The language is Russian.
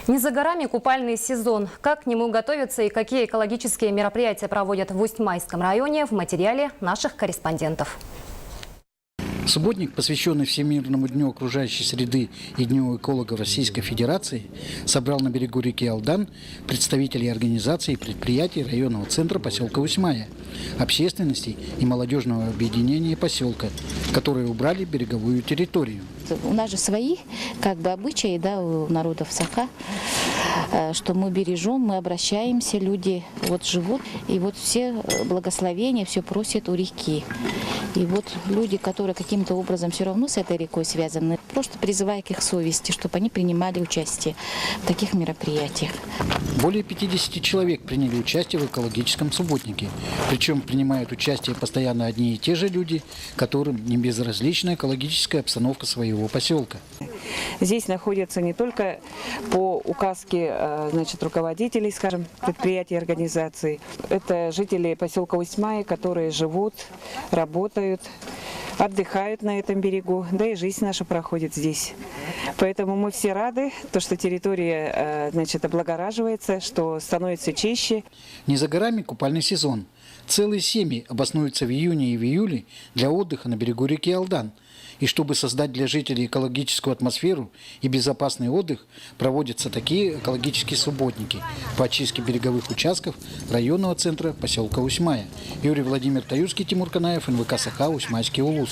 Не за горами купальный сезон. Как к нему готовятся и какие экологические мероприятия проводят в Усть-Майском районе, в материале наших корреспондентов. Субботник, посвященный Всемирному дню окружающей среды и Дню эколога Российской Федерации, собрал на берегу реки Алдан представителей организаций и предприятий районного центра поселка Усть-Майя, общественности и молодежного объединения поселка, которые убрали береговую территорию. У нас же свои обычаи, у народов Саха, что мы бережем, мы обращаемся, люди живут, и все благословения, все просят у реки. И люди, которые каким-то образом все равно с этой рекой связаны, просто призывая к их совести, чтобы они принимали участие в таких мероприятиях. Более 50 человек приняли участие в экологическом субботнике. Причем принимают участие постоянно одни и те же люди, которым не безразлична экологическая обстановка своего поселка. Здесь находятся не только по указке руководителей, предприятий и организаций. Это жители поселка Усть-Майя, которые живут, работают, отдыхают на этом берегу, да и жизнь наша проходит здесь. Поэтому мы все рады, что территория облагораживается, что становится чище. Не за горами купальный сезон. Целые семьи обоснуются в июне и в июле для отдыха на берегу реки Алдан. И чтобы создать для жителей экологическую атмосферу и безопасный отдых, проводятся такие экологические субботники по очистке береговых участков районного центра поселка Усть-Майя. Юрий Владимир Таюрский, Тимур Канаев, НВК Саха, Усть-Майский улус.